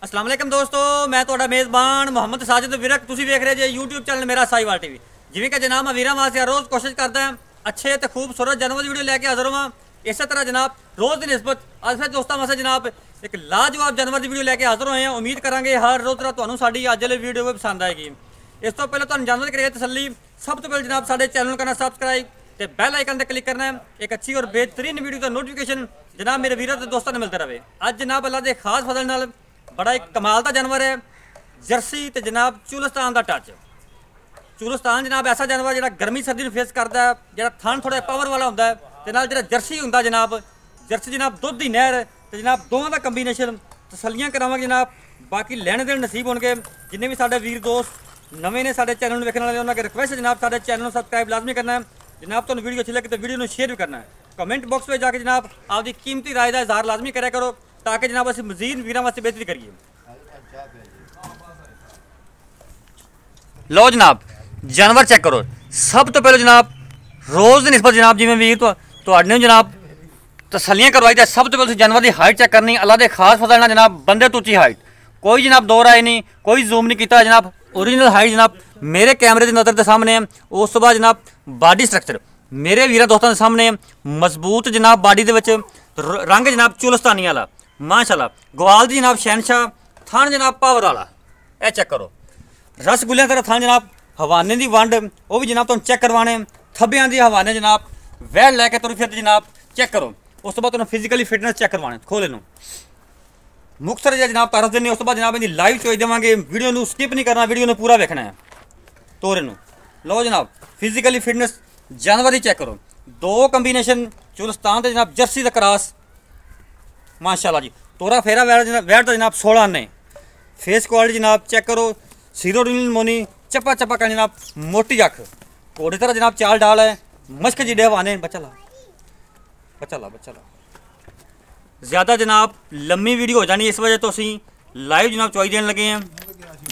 अस्सलाम वालेकुम दोस्तों, मैं ਤੁਹਾਡਾ ਮੇਜ਼ਬਾਨ ਮੁਹੰਮਦ ਸਾजिद ਵਿਰਕ। ਤੁਸੀਂ ਵੇਖ ਰਹੇ ਜੇ YouTube ਚੈਨਲ ਮੇਰਾ ਸਾਈਵਾਲ ਟੀਵੀ। ਜਿਵੇਂ ਕਿ ਜਨਾਬ ਮੈਂ ਵੀਰਾਂ ਵਾਸਤੇ ਰੋਜ਼ ਕੋਸ਼ਿਸ਼ ਕਰਦਾ ਹਾਂ अच्छे तो खूबसूरत जानवर की वीडियो लैके हाजिर हुआ। इस तरह जनाब रोज़ की निस्बत अज फिर दोस्तों वास्ते जनाब एक लाजवाब जानवर की वीडियो लैके हाजिर हुए हैं। उम्मीद करांगे हर रोज़ तरह तुहानू साडी अज वाली वीडियो भी पसंद आएगी। इस तो पहले तुहानू जानवर करिए तसल्ली, सब तो पहले जनाब साडे चैनल करना सबसक्राइब तो बैल आइकन पर क्लिक करना है। एक अच्छी और बेहतरीन वीडियो का नोटिफिकेशन जनाब मेरे वीरों के दोस्तों ने मिलता रहे। अज जनाब अल्लाह के खास फजल नाल बड़ा एक कमाल का जानवर है, जर्सी तो जनाब चुलिस्तान का टच। चुलिस्तान जनाब ऐसा जानवर जो गर्मी सर्दी में फेस करता है, जो थन थोड़ा पावर वाला होंगे जो जर्सी होंगे जनाब, जर्सी जनाब दुध की नहर तो जनाब दोवों का कंबीनेशन तसलियां करावांगे जनाब। बाकी लैने देने नसीब होंगे। जिन्हें भी साढ़े वीर दोस्त नवे ने साढ़े चैनल देखने वाले उन्होंने रिक्वेस्ट है जनाब साढ़े चैनल को सबसक्राइब लाजमी करना है। जनाब तो वीडियो अच्छी लगे तो वीडियो को शेयर भी करना है। कमेंट बॉक्स में जाके जनाब आपकी कीमती राय का इजहार लाजमी करा करो ताकि जनाब असं मजीद वीरों वास्ते बेहतरी करिए। लो जनाब जानवर चेक करो। सब तो पहले जनाब रोज़ की निस्बत जनाब जिमें वीर तो जनाब तसलियां करवाई दा। सब तो पहले जानवर की हाइट चेक करनी। अल्लाह के खास फजल जनाब बंदे तो उच्ची हाइट, कोई जनाब दो राय नहीं, कोई जूम नहीं किया जनाब। ओरिजिनल हाइट जनाब मेरे कैमरे की नज़र के सामने है। उस बाद जनाब बॉडी स्ट्रक्चर मेरे वीर दोस्तों के सामने मजबूत जनाब बॉडी के रंग जनाब चुलिस्तानी वाला माशाल्लाह। ग्वाल दी जनाब शहनशाह थान जनाब पावर वाला। यह चेक करो रसगुल्लियां तरह थान जनाब हवाने की वंड वो भी जनाब तुम चेक करवाने। थब्बियां दी हवाने जनाब वैल लैके तुम फिर जनाब चेक करो। उस तो बाद तुम फिजिकली फिटनेस चेक करवाने खोले नू मुख्तर जो जनाब तरस देने। उस तो बाद जनाब इनकी लाइव चॉइस देवांगे। वीडियो में स्किप नहीं करना, वीडियो में पूरा देखना है। तोरे नू लो जनाब फिजिकली फिटनेस जानवर ही चेक करो। दो कंबीनेशन चुलिस्तान के जनाब जर्सी का क्रॉस माशाल्लाह जी। तोरा फेरा वैट तो जनाब 16 ने। फेस क्वालिटी जनाब चेक करो। सीरोडिन मोनी चप्पा चप्पा का जनाब मोटी अख घोड़े तरह जनाब चाल डाल है। मश्क जिडे हवाने बच्चा ला बच्चा ला बच्चा ला। ज़्यादा जनाब लम्मी वीडियो हो जानी, इस वजह तो असी लाइव जनाब चॉइस देने लगे हैं।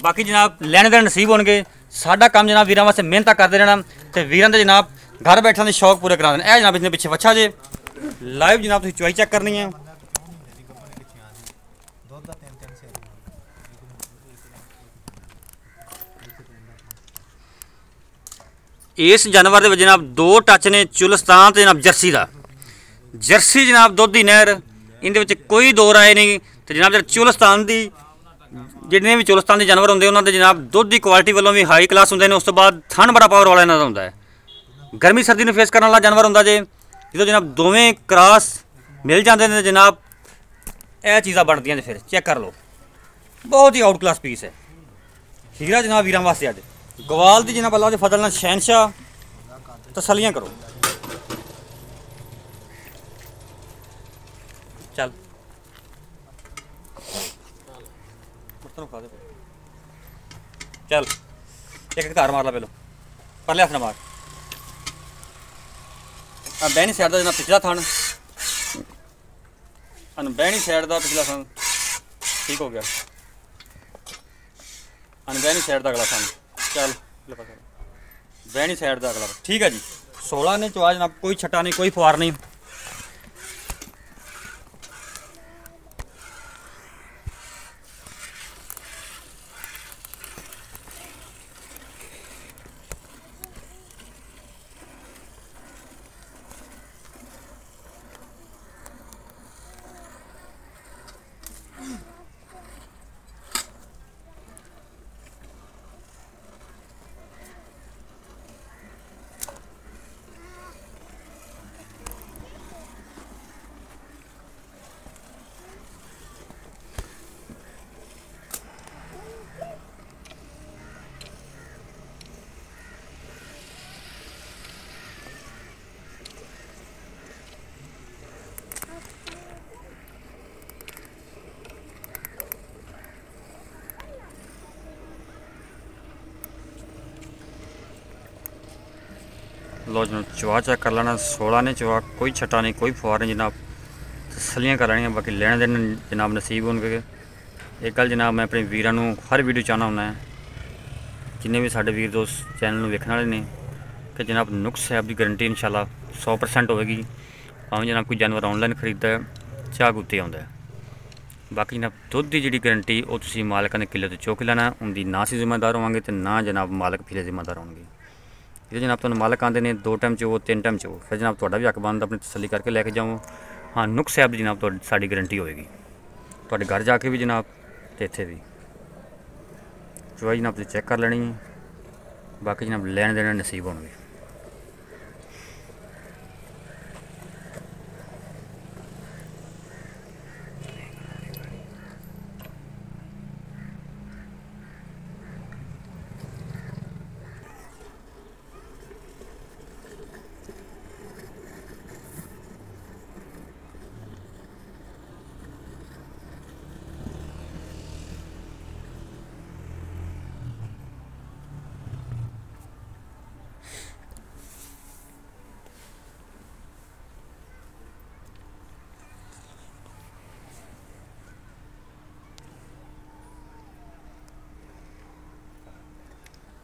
बाकी जनाब लैने देने नसीब होंगे। साडा काम जनाब वीरां वास्ते मेहनत करते रहना तो वीरां दे जनाब घर बैठने के शौक पूरे करा देने। जनाब इसने पिछे बच्चा जे लाइव जनाब तुसीं चॉइस चेक करनी है। इस जानवर के जनाब दो टच ने चुलिस्तान तो जनाब जर्सी का। जर्सी जनाब दुध की नहर इन कोई दो राय नहीं। तो जनाब जो चुलिस्तान की जिन्हें भी चुलिस्तान के जानवर होंगे उन्होंने जनाब दुध की क्वालिटी वालों भी हाई क्लास होंगे। उस तो बाद थन बड़ा पावर वाला इन्हों का होंगे। गर्मी सर्दी में फेस करने वाला जानवर होंगे जे जो जनाब दोवें क्रॉस मिल जाते हैं जनाब यह चीज़ा बनती हैं। फिर चेक कर लो बहुत ही आउट क्लास पीस है। हीरा जनाब वीरां वास्ते अज ग्वाल की जनाब अल्लाह के फजल नाल शहनशाह तसलियां करो। चल चल एक घर मार ला पहलो परले हथ न मार। बहनी साइड का जनाब पिछला थान अनबहनी साइड का पिछला थान ठीक हो गया। अनबहनी साइड का अगला थान चल बहनी साइड का अगला ठीक है जी। 16 ने चो जनाब कोई छट्टा नहीं, कोई फुआर नहीं। लो जनाब चवा चेक कर लेना। 16 ने चवा कोई छट्टा नहीं, कोई फुआर नहीं जनाब। तसलियां कर लेनी। बाकी लेने देने जनाब नसीब होंगे। एक गल जनाब मैं अपने वीरों को हर वीडियो चाहना होंदा है जिन्हें भी साढ़े वीर दोस्त चैनल वेखने वाले ने कि जनाब नुक्स है की गारंटी इंशाल्लाह 100% होगी। भावें जनाब कोई जानवर ऑनलाइन खरीदता है चाह कुत्ते आता है। बाकी जनाब दुध की जी गारंटी वो तुम मालिका ने किले तो चुक लेना, उनकी ना असी जिम्मेदार होवगे तो ना जनाब मालिक फिर जिम्मेदार होंगे। जो जनाब तुम मालिक आते हैं 2 टाइम चो 3 टाइम चो, फिर जनाब थोड़ा भी हक बनता अपनी तसली करके लैके जाओ। हाँ नुक्स ऐप जनाब तो साड़ी गारंटी होएगी थोड़े घर जाके भी जनाब, तो इत्थे भी चवाई जनाब तुम चैक कर लेनी है। बाकी जनाब लैन देने नसीब होंगे।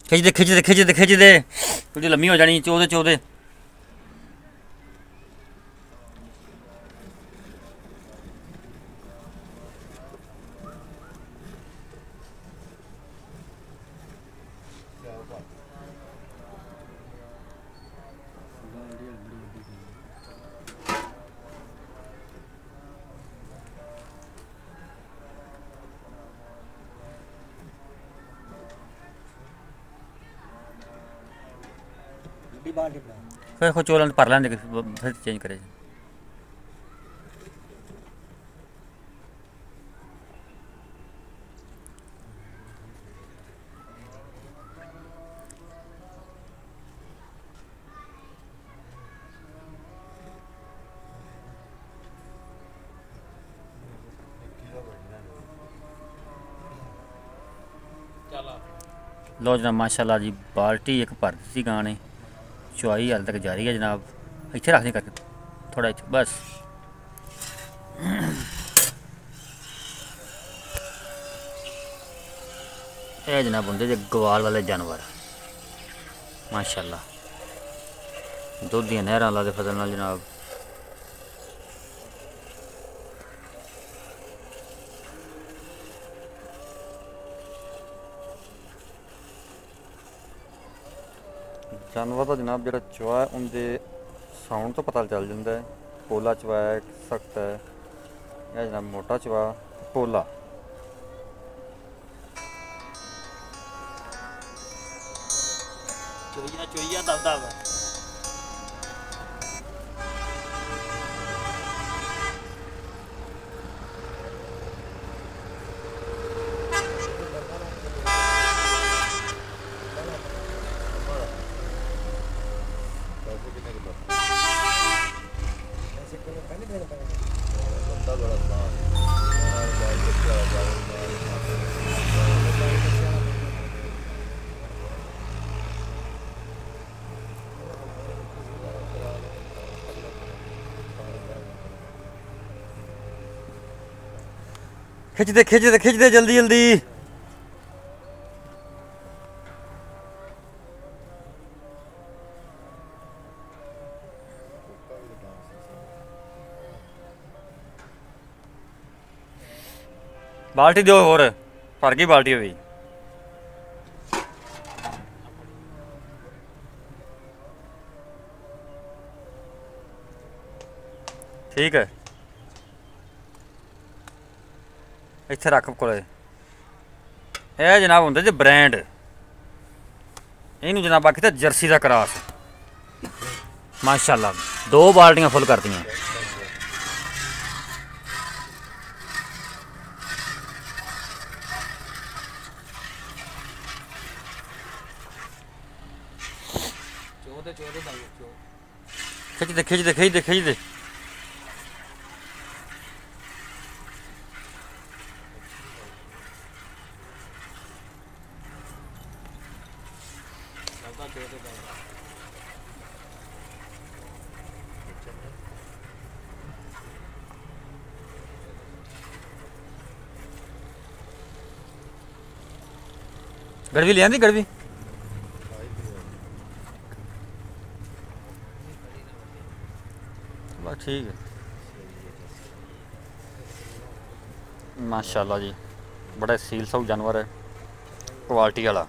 खिंचते खिंचते खिंचते खिंचते थोड़ी लम्मी हो जानी, चौदह चौदह फिर खुद चौल भर लेंगे फिर चेंज करे। लो जनाब माशाल्लाह जी बाल्टी एक भर दी गां ने, चुआई हाल तक जारी है जनाब। इतने रखने करके थोड़ा इतने बस। ये जनाब होंगे जो गवाल वाले जानवर माशाल्लाह, दुध दियां नहरां अल्लाह दे फजल नाल जनाब। जानवर का जनाब जो चुआ है उनके साउंड तो पता चल जाता है, पोला चुआ है सख्त है या जनाब मोटा चुआ पोला। चोइया दबदा वा खिंचते खिंचते खिंचते जल्दी जल्दी। बाल्टी दो होर भर गई बाल्टी हो गई। ठीक है इत्थे रख कोले। यह जनाब होंगे जो ब्रांड, इनू जनाब आखी जर्सी का क्रॉस माशाल्लाह। 2 बाल्टियां फुल कर दियां। खिंचते खिंचते खिंचते खिंचते गड़वी ले आंदी गड़वी बस ठीक है। माशाल्लाह जी, बड़ा सील सब जानवर है, क्वालिटी वाला।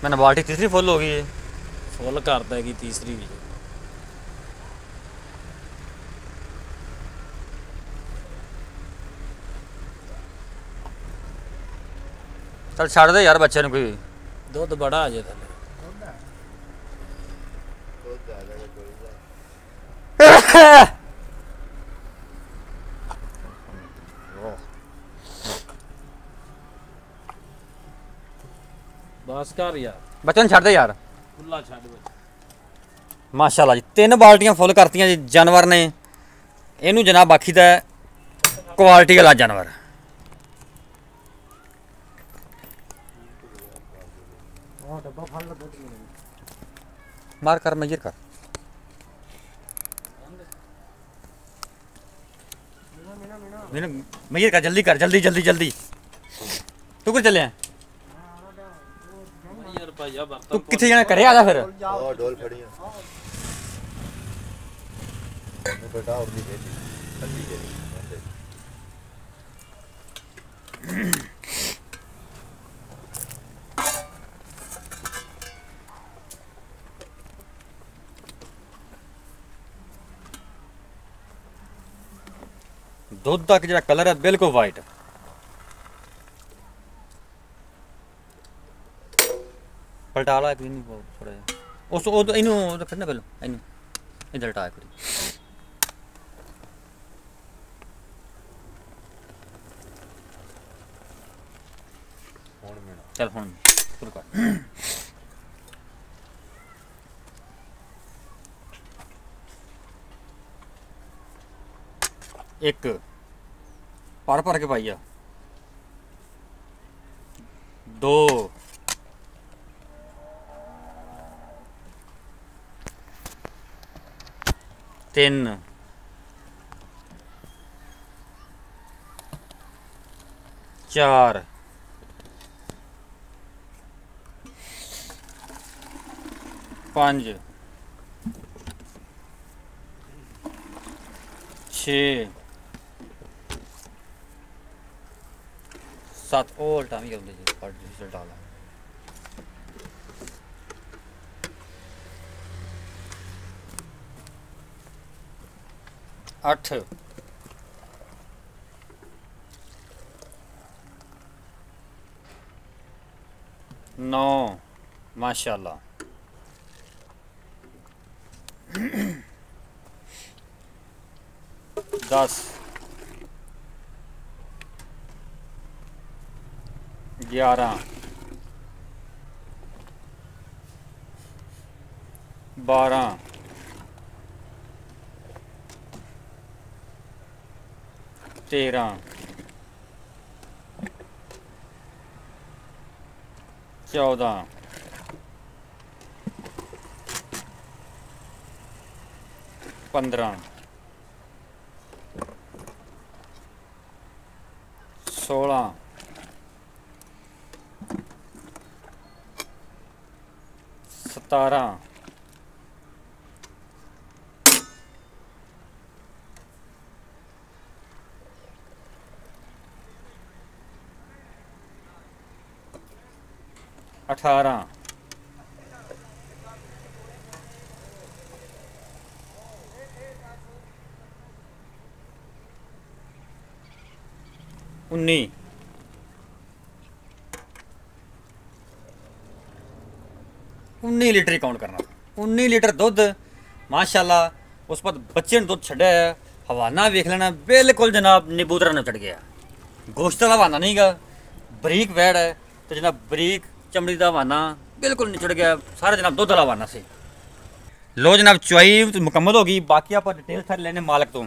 मैंने बाल्टी तीसरी फुल हो गई है। फुल कर देगी तीसरी भी। चल छड़ दे यार बच्चे ने कोई। दुध बड़ा आ जाए थले। बस कर यार, बच्चे ने छड़ दे यार। खुला छड़ बच्चा। माशाल्लाह जी, 3 बाल्टियां फुल करतियां जी जानवर ने। इनू जनाब आखी दा क्वालिटी वाला जानवर। मार कर मजर कर। मजर कर, जल्दी कर, जल्दी जल्दी जल्दी। तू कर चले यार भैया तू बर्तन कितने जाने करे आजा फिर। डोल खड़ी है बेटा और भी भेजी ठंडी दे दुध का जो कलर है बिल्कुल वाइट। पलटा ला नहीं थोड़ा उस इनू करना पहले इनू इधर हटा करी। चल फोन शुरू कर। एक भर भर के पाइया, 2 3 4 5 6 7 और टाइम ही होते जी पर रिजल्ट डाला 8 9 माशाल्लाह 10 11 12 13 14 15 16 17 18 18 19 19 लीटर ही काउंट करना 19 लीटर दुध माशाल्लाह उस पर बच्चे ने दुध छड़ा है हवाना वेख लेना बिल्कुल जनाब निबूतरा न चढ़ गया गोश्त का हवाना नहीं गा बरीक वैड़ है तो जनाब बरीक चमड़ी का हवाना बिल्कुल निचड़ गया सारा जनाब दुध वाला हवाना से लो जनाब चुआई तो मुकम्मल होगी बाकी आप डिटेल सारी लेने मालिक तो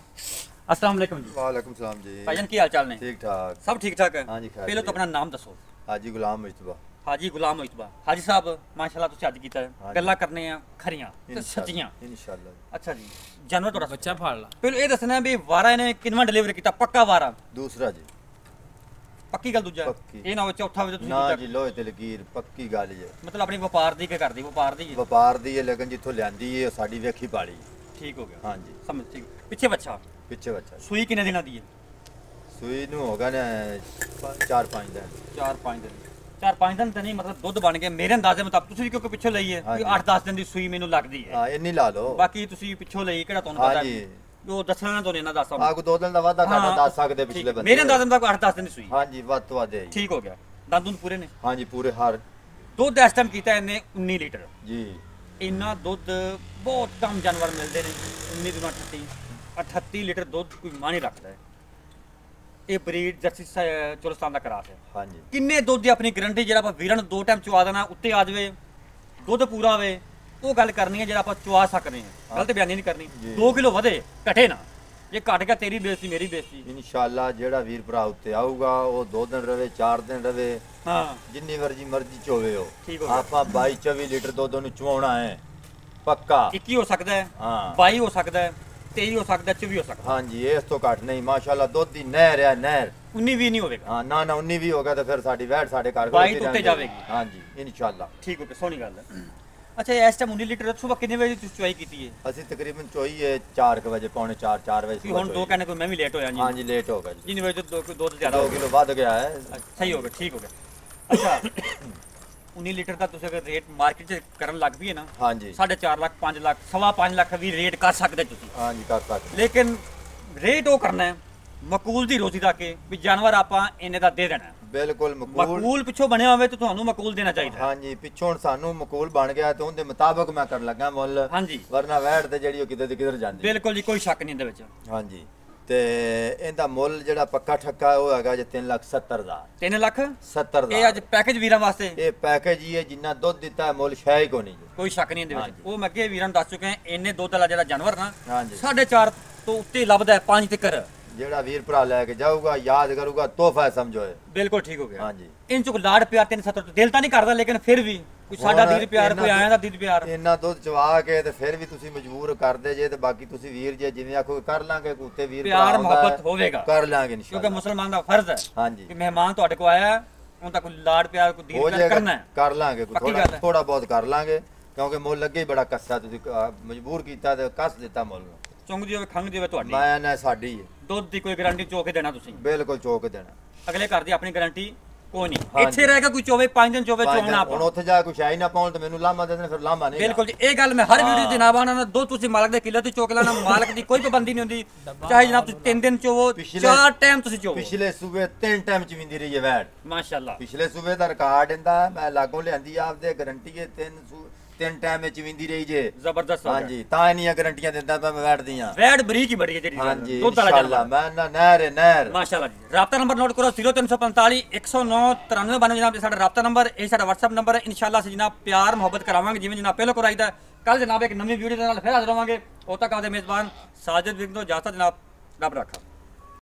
अस्सलाम वालेकुम जी वालेकुम सलाम जी। भाईजान की हाल चाल ने ठीक ठाक। सब ठीक ठाक है हाँ जी, खैर पहले तो जी। अपना नाम दसो हाजी गुलाम मुस्तफा। हाजी गुलाम मुस्तफा हाजी साहब माशाल्लाह तुसी अज कीता हाँ है जी। गल्लां करने आ खरियां ते सच्चियां इंशाल्लाह। अच्छा जी जानवर थोड़ा ਬੱਚਾ ਫੜ ਲਾ पहले ये दसना भी वारा इन्हें कितना डिलीवर किया पक्का वारा दूसरा जी पक्की गल दूजा पक्की। ये ना हो चौथा वजे ना तुसी जी लोहे ते लकीर पक्की गल है। मतलब अपनी व्यापार दी के करदी व्यापार दी ਵਪਾਰ ਦੀ ਹੈ ਲੇਕਿन ਜਿੱਥੋਂ ਲਿਆਂਦੀ ਹੈ ਉਹ ਸਾਡੀ ਵੇਖੀ ਪਾਲੀ। ठीक हो गया हाँ जी। समझ ठीक पीछे बच्चा ਪਿੱਛੇ ਬੱਚਾ सुई कितने दिना दी है ਸੂਈ ਨੂੰ ਹੋਗਾ ਨਾ 4-5 ਦਿਨ। 4-5 दिन 4-5 दिन तो नहीं मतलब दुध बन गया मेरे अंदाजे मुताबिक तुसी भी क्योंकि पिछो ਲਈ है हाँ जी। 8-10 दिन ਦੀ ਸੂਈ ਮੈਨੂੰ ਲੱਗਦੀ ਹੈ ਹਾਂ ਇੰਨੀ ਲਾ ਲਓ। ਬਾਕੀ ਤੁਸੀਂ ਪਿੱਛੋਂ ਲਈ ਕਿਹੜਾ ਤੁਹਾਨੂੰ ਪਤਾ ਹਾਂ ਹੈ ਜੀ। ਉਹ ਦੱਸਣਾ ਤੋਂ ਨਹੀਂ ਨਾ ਦੱਸਦਾ ਆਗੂ 2 ਦਿਨ ਦਾ ਵਾਧਾ ਹਾਂ, ਘਾਟਾ ਦੱਸ ਸਕਦੇ ਠੀਕ ਪਿਛਲੇ ਹੈ। ਬੰਦੇ। ਮੇਰੇ ਅੰਦਾਜ਼ੇ ਮੁਤਾਬਕ 8-10 ਦਿਨ ਦੀ ਸੂਈ ਹਾਂ ਜੀ ਵੱਧ ਤੋਂ ਵੱਧ ਹੈ ਜੀ। ਠੀਕ ਹੋ ਗਿਆ ਦੰਦ ਦੁੰਦ ਪੂਰੇ ਨੇ ਹਾਂ ਜੀ ਪੂਰੇ ਹਰ ਦੁੱਧ ਇਸ ਟਾਈਮ ਕੀਤਾ ਇਹਨੇ 19 ਲੀਟਰ ਜੀ। ਇੰਨਾ ਦੁੱਧ ਬਹੁਤ ਕਮ ਜਾਨਵਰ ਮਿਲਦੇ ਨੇ 19 ਤੋਂ 38 ਲੀਟਰ ਦੁੱਧ ਕੋਈ ਮਾਂ ਨਹੀਂ ਰੱਖਦਾ ਹੈ। ਇਹ ਬਰੀਡ ਜਰਸੀ ਚੋਲਸਤਾਨ ਦਾ ਕਰਾਸ ਹੈ ਹਾਂ ਜੀ ਕਿੰਨੇ ਦੁੱਧ ਦੀ ਆਪਣੀ ਗਰੰਟੀ ਜਿਹੜਾ ਆਪਾਂ ਵੀਰਾਂ ਨੂੰ 2 ਟਾਈਮ ਚਵਾ ਦੇਣਾ ਉੱਤੇ ਆ ਜਾਵੇ ਦੁੱਧ ਪੂਰਾ ਹੋਵੇ ਉਹ ਗੱਲ ਕਰਨੀ ਹੈ ਜਿਹੜਾ ਆਪਾਂ ਚਵਾ ਸਕਦੇ ਹਾਂ ਗਲਤ ਬਿਆਨੀ ਨਹੀਂ ਕਰਨੀ ਜੀ। 2 ਕਿਲੋ ਵਧੇ ਘਟੇ ਨਾ ਜੇ ਘਟ ਗਿਆ ਤੇਰੀ ਬੇਇੱਜ਼ਤੀ ਮੇਰੀ ਬੇਇੱਜ਼ਤੀ ਇਨਸ਼ਾਅੱਲਾ ਜਿਹੜਾ ਵੀਰ ਭਰਾ ਉੱਤੇ ਆਊਗਾ ਉਹ 2 ਦਿਨ ਰਵੇ 4 ਦਿਨ ਰਵੇ ਹਾਂ ਜਿੰਨੀ ਮਰਜ਼ੀ ਚੋਵੇ ਉਹ ਠੀਕ ਹੋ ਗਿਆ। ਆਪਾਂ 22-24 ਲੀਟਰ ਦੁੱਧ ਨੂੰ ਚਵਾਉਣਾ ਹੈ ਪੱਕਾ। 21 ਹੋ ਸਕਦਾ ਹੈ ਹਾਂ 22 ਹੋ ਸਕਦਾ ਹੈ 23 ਹੋ ਸਕਦਾ ਹੈ 24 ਹੋ ਸਕਦਾ ਹਾਂ ਜੀ ਇਸ ਤੋਂ ਘੱਟ ਨਹੀਂ ਮਾਸ਼ਾਅੱਲਾ ਦੁੱਧ ਦੀ ਨਹਿਰ ਹੈ ਨਹਿਰ। 19 ਵੀ ਨਹੀਂ ਹੋਵੇਗਾ ਹਾਂ ਨਾ 19 ਵੀ ਹੋਗਾ ਤਾਂ ਫਿਰ ਸਾਡੀ ਵੈਟ ਸਾਡੇ ਘਰ 22 ਤੋਂ ਉੱਤੇ ਜਾਵੇਗੀ। ਹਾਂ ਜੀ ਇਨਸ਼ਾਅੱਲਾ। ਠੀਕ ਹੋ ਗਿਆ ਸੋਹਣੀ ਗੱਲ ਹੈ ਅੱਛਾ ਇਸ ਟਾਈਮ 19 ਲੀਟਰ ਸਵੇਰ ਕਿੰਨੇ ਵਜੇ ਤੁਸੀਂ ਚੁਆਈ ਕੀਤੀ ਹੈ ਅਸੀਂ ਤਕਰੀਬਨ ਚੋਈ ਹੈ 4 ਵਜੇ ਪੌਣੇ 4 ਵਜੇ ਕਿ ਹੁਣ ਦੋ ਕਹਿੰਦੇ ਕੋਈ ਮੈਂ ਵੀ ਲੇਟ ਹੋਇਆ ਜੀ ਹਾਂ ਜੀ ਲੇਟ ਹੋ ਗਿਆ ਜੀ। ਜਿੰਨੇ ਵਜੇ ਤੋਂ ਦੁੱਧ ਜ਼ਿਆਦਾ 2 ਹੋ ਗਿਆ ਕਿਲੋ ਵੱਧ ਗਿਆ ਹੈ। ਸਹੀ ਹੋ ਗਿਆ ਠੀਕ ਹੋ ਗਿਆ ਅੱਛਾ 19 ਲੀਟਰ ਦਾ ਤੁਸੀਂ ਅਗਰ ਰੇਟ ਮਾਰਕੀਟ 'ਚ ਕਰਨ ਲੱਗ ਪਈਏ ਨਾ ਹਾਂ ਜੀ 4.5 ਲੱਖ 5 ਲੱਖ 5.5 ਲੱਖ ਵੀ ਰੇਟ ਕਰ ਸਕਦੇ ਤੁਸੀਂ ਹਾਂ ਜੀ ਕਰ ਸਕਦੇ। ਲੇਕਿਨ ਰੇਟ ਉਹ ਕਰਨਾ ਹੈ ਮਕੂਲ ਦੀ ਰੋਜ਼ੀ ਦਾ ਕੇ ਵੀ ਜਾਨਵਰ ਆਪਾਂ ਇੰਨੇ ਦਾ ਦੇ ਦੇਣਾ ਹੈ। ਬਿਲਕੁਲ ਮਕਬੂਲ। ਮਕੂਲ ਪਿੱਛੋਂ ਬਣਿਆ ਹੋਵੇ ਤਾਂ ਤੁਹਾਨੂੰ ਮਕੂਲ ਦੇਣਾ ਚਾਹੀਦਾ ਹੈ। ਹਾਂ ਜੀ ਪਿੱਛੋਂ ਸਾਨੂੰ ਮਕਬੂਲ ਬਣ ਗਿਆ ਤੇ ਉਹਦੇ ਮੁਤਾਬਕ ਮੈਂ ਕਰਨ ਲੱਗਾ ਮੁੱਲ। ਹਾਂਜੀ ਵਰਨਾ ਵੈਟ ਤੇ ਜਿਹੜੀ ਉਹ ਕਿਤੇ ਤੇ ਕਿਧਰ ਜਾਂਦੀ। ਬਿਲਕੁਲ ਜੀ ਕੋਈ ਸ਼ੱਕ ਨਹੀਂ ਇਹਦੇ ਵਿੱਚ ਹਾਂ ਜੀ ਤੇ ਇਹਦਾ ਮੁੱਲ ਜਿਹੜਾ ਪੱਕਾ ਠੱਕਾ ਉਹ ਹੈਗਾ ਜੀ 3,70,000 3 ਲੱਖ 70,000 ਇਹ ਅੱਜ ਪੈਕੇਜ ਵੀਰਾਂ ਵਾਸਤੇ ਇਹ ਪੈਕੇਜ ਹੀ ਹੈ ਜਿੰਨਾ ਦੁੱਧ ਦਿੱਤਾ ਹੈ ਮੁੱਲ ਸ਼ਾਇ ਕੋ ਨਹੀਂ ਜੀ। ਕੋਈ ਸ਼ੱਕ ਨਹੀਂ ਇਹਦੇ ਵਿੱਚ ਹਾਂਜੀ। ਉਹ ਮੈਂ ਅੱਗੇ ਵੀਰਾਂ ਨੂੰ ਦੱਸ ਚੁੱਕੇ ਹਾਂ ਇੰਨੇ ਦੁੱਧ ਵਾਲਾ ਜਿਹੜਾ ਜਾਨਵਰ ਨਾ ਹਾਂ ਜੀ 4.5 ਤੋਂ ਉੱਤੇ ਲੱਭਦਾ ਹੈ 5 ਤੱਕ ਜਿਹੜਾ ਵੀਰ ਭਰਾ ਲੈ ਕੇ ਜਾਊਗਾ ਯਾਦ ਕਰੂਗਾ ਤੋਹਫਾ ਸਮਝੋ ਇਹ। ਬਿਲਕੁਲ ਠੀਕ ਹੋ ਗਿਆ ਹਾਂ ਜੀ ਇਨ ਚੁਕ ਲਾੜ ਪਿਆਰ 370 ਦਿਲ ਤਾਂ ਨਹੀਂ ਕਰਦਾ ਲੇਕਿਨ ਫਿਰ ਵੀ ਕੋਈ ਸਾਡਾ ਹੁਣ ਦੀਦ ਪਿਆਰ ਇਹਨਾਂ ਕੋਈ ਆਇਆ ਦਾ ਦੀਦ ਪਿਆਰ ਇੰਨਾ ਦੁੱਧ ਚਵਾ ਕੇ ਤੇ ਫਿਰ ਵੀ ਤੁਸੀਂ ਮਜਬੂਰ ਕਰਦੇ ਜੇ ਤੇ ਬਾਕੀ ਤੁਸੀਂ ਵੀਰ ਜੇ ਜਿਵੇਂ ਆਖੋ ਕਰ ਲਾਂਗੇ ਕੁੱਤੇ ਵੀਰ ਭਰਾ ਪਿਆਰ ਆਉਂਦਾ ਮੁਹੱਬਤ ਹੈ, ਹੋਵੇਗਾ ਕਰ ਲਾਂਗੇ ਕਿਉਂਕਿ ਇਨਸ਼ਾਅੱਲਾ। ਮੁਸਲਮਾਨ ਦਾ ਫਰਜ਼ ਹੈ ਹਾਂ ਜੀ ਕਿ ਮਹਿਮਾਨ ਤੁਹਾਡੇ ਕੋ ਆਇਆ ਉਹਨਾਂ ਦਾ ਕੋਈ ਲਾੜ ਪਿਆਰ ਕੋਈ ਦੀਦ ਹੋ ਪਿਆਰ ਜਾਏਗਾ ਕਰਨਾ ਹੈ ਕਰ ਲਾਂਗੇ ਪੱਕੀ ਗੱਲ ਹੈ। ਥੋੜਾ ਬਹੁਤ ਕਰ ਲਾਂਗੇ ਕਿਉਂਕਿ ਮੁੱਲ ਲੱਗੇ ਹੀ ਬੜਾ ਕੱਸਾ ਤੁਸੀਂ ਮਜਬੂਰ ਕੀਤਾ ਤੇ ਕੱਸ ਦਿੱਤਾ ਮੁੱਲ ਨੂੰ। ਚੁੰਗ ਦੀ ਹੋਵੇ ਖੰਗ ਦੀ ਹੋਵੇ ਤੁਹਾਡੀ ਮੈਂ ਨਾ ਸਾਡੀ ਹੈ ਦੁੱਧ ਦੀ ਕੋਈ ਗਾਰੰਟੀ ਚੋ ਕੇ ਦੇਣਾ ਤੁਸੀਂ ਬਿਲਕੁਲ ਚੋਕ ਦੇਣਾ। ਅਗਲੇ ਘਰ ਦੀ ਆਪਣੀ ਗਾਰੰਟੀ ਕੋਈ ਨਹੀਂ ਹਾਂਜੀ। ਇੱਥੇ ਰਹੇਗਾ ਕੋਈ ਚੋਵੇ 5 ਦਿਨ ਚੋਵੇ ਹੁਣ ਚੋਣਾ ਆਪਾਂ ਉੱਥੇ ਜਾ ਕੁਛ ਆਈ ਨਾ ਪਾਉਣ ਤੇ ਮੈਨੂੰ ਲਾਮਾ ਦੇ ਦੇਣ ਫਿਰ ਲਾਮਾ ਨਹੀਂ ਬਿਲਕੁਲ ਜੀ ਇਹ ਗੱਲ ਮੈਂ ਹਰ ਵੀਡੀਓ ਜਨਾਬ ਆਣਾ ਨਾ ਦੋ ਤੁਸੀਂ ਮਾਲਕ ਦੇ ਕਿਲੇ ਤੇ ਚੋਕ ਲੈਣਾ ਮਾਲਕ ਦੀ ਕੋਈ ਪਾਬੰਦੀ ਨਹੀਂ ਹੁੰਦੀ ਚਾਹੇ ਜਨਾਬ ਤੁਸੀਂ 3 ਦਿਨ ਚੋਵੋ ਪਿਛਲੇ- 4 ਟਾਈਮ ਤੁਸੀਂ ਚੋਵੋ ਪਿਛਲੇ ਸੂਬੇ 3 ਟਾਈਮ ਚ ਵਿੰਦੀ ਰਹੀ ਹੈ ਵੈਟ। ਮਾਸ਼ਾਅੱਲਾ ਪਿਛਲੇ ਸੂਬੇ ਦਾ ਰਿਕਾਰਡ ਇਹਦਾ ਮੈਂ ਲਾਗੋਂ ਲਿਆਂਦੀ ਆਪਦੇ ਗਾਰੰਟੀ ਹੈ 3 ਟਾਈਮ ਵਿੱਚ ਵਿੰਦੀ ਰਹੀ ਜੇ। ਜ਼ਬਰਦਸਤ ਹੋ ਹਾਂ ਗਿਆ ਜੀ ਤਾਂ ਇੰਨੀਆਂ ਗਾਰੰਟੀਆਂ ਦਿੰਦਾ ਪਿਆ ਮੈਂ ਵੈਟ ਦੀਆਂ। ਵੈਟ ਬਰੀਕ ਹੀ ਬੜੀ ਹੈ ਜਿਹੜੀ ਹਾਂ ਜੀ ਦੁੱਧ ਵਾਲਾ ਇਨਸ਼ਾਅੱਲਾ ਜਾਨਵਰ ਮੈਂ ਨਾ ਨਹਿਰ ਹੈ ਨਹਿਰ। ਮਾਸ਼ਾਅੱਲਾ ਜੀ ਰਾਬਤਾ ਨੰਬਰ ਨੋਟ ਕਰੋ 0345 109 9392 ਜਨਾਬ ਇਹ ਸਾਡਾ ਰਾਬਤਾ ਨੰਬਰ ਇਹ ਸਾਡਾ WhatsApp ਨੰਬਰ ਹੈ ਇਨਸ਼ਾਅੱਲਾ ਅਸੀਂ ਜਨਾਬ ਪਿਆਰ ਮੁਹੱਬਤ ਕਰਾਵਾਂਗੇ ਜਿਵੇਂ ਜਨਾਬ ਪਹਿਲਾਂ ਕਰਾਈਦਾ ਕੱਲ ਜਨਾਬ ਇੱਕ ਨਵੀਂ ਵੀਡੀਓ ਦੇ ਨਾਲ ਫਿਰ ਹਾਜ਼ਰ ਹੋਵਾਂਗੇ ਉਦੋਂ ਤੱਕ ਆਪਦੇ ਮੇਜ਼ਬਾਨ ਸਾਜਿਦ ਵਿਗ ਤੋਂ ਇਜਾਜ਼ਤ ਜਨਾਬ ਰੱਬ ਰੱਖਾ।